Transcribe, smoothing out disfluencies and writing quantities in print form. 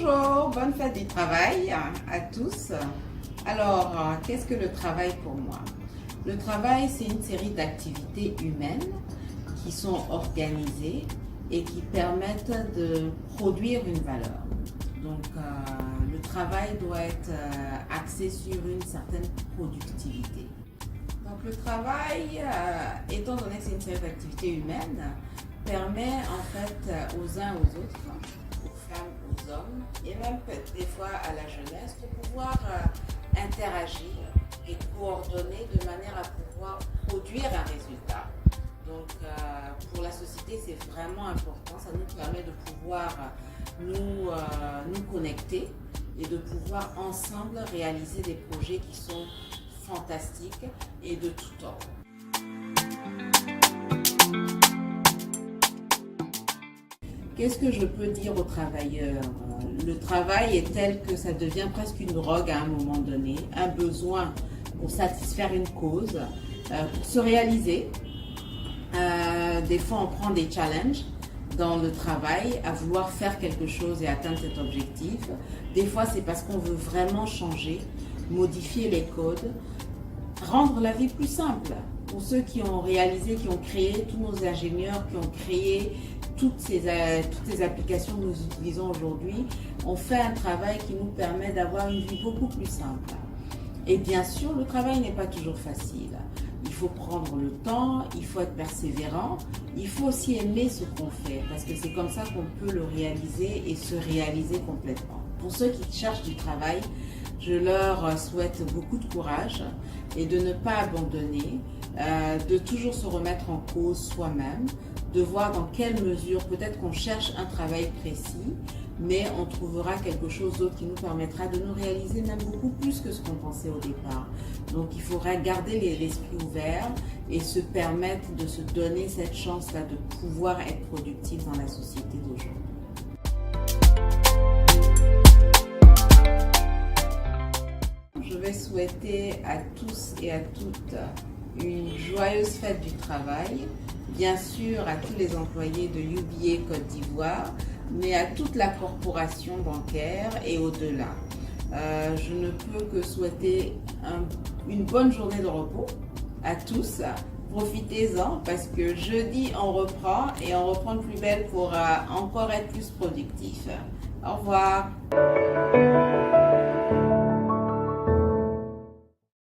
Bonjour, bonne fête du travail à tous. Alors, qu'est-ce que le travail pour moi? Le travail, c'est une série d'activités humaines qui sont organisées et qui permettent de produire une valeur. Donc, le travail doit être axé sur une certaine productivité. Donc, le travail, étant donné que c'est une série d'activités humaines, permet en fait aux uns aux autres, aux femmes, aux hommes, et même des fois à la jeunesse, de pouvoir interagir et coordonner de manière à pouvoir produire un résultat. Donc pour la société, c'est vraiment important. Ça nous permet de pouvoir nous connecter et de pouvoir ensemble réaliser des projets qui sont fantastiques et de tout ordre. Qu'est-ce que je peux dire aux travailleurs? Le travail est tel que ça devient presque une drogue à un moment donné, un besoin pour satisfaire une cause, pour se réaliser. Des fois, on prend des challenges dans le travail à vouloir faire quelque chose et atteindre cet objectif. Des fois, c'est parce qu'on veut vraiment changer, modifier les codes, rendre la vie plus simple. Pour ceux qui ont réalisé, qui ont créé, tous nos ingénieurs qui ont créé toutes ces applications que nous utilisons aujourd'hui, on fait un travail qui nous permet d'avoir une vie beaucoup plus simple. Et bien sûr, le travail n'est pas toujours facile. Il faut prendre le temps, il faut être persévérant, il faut aussi aimer ce qu'on fait, parce que c'est comme ça qu'on peut le réaliser et se réaliser complètement. Pour ceux qui cherchent du travail, je leur souhaite beaucoup de courage et de ne pas abandonner, de toujours se remettre en cause soi-même, de voir dans quelle mesure, peut-être qu'on cherche un travail précis, mais on trouvera quelque chose d'autre qui nous permettra de nous réaliser même beaucoup plus que ce qu'on pensait au départ. Donc il faudra garder l'esprit ouvert et se permettre de se donner cette chance-là de pouvoir être productif dans la société d'aujourd'hui. Je vais souhaiter à tous et à toutes une joyeuse fête du travail, bien sûr à tous les employés de UBA Côte d'Ivoire, mais à toute la corporation bancaire et au-delà. Je ne peux que souhaiter une bonne journée de repos à tous. Profitez-en parce que jeudi on reprend et on reprend de plus belle pour encore être plus productif. Au revoir.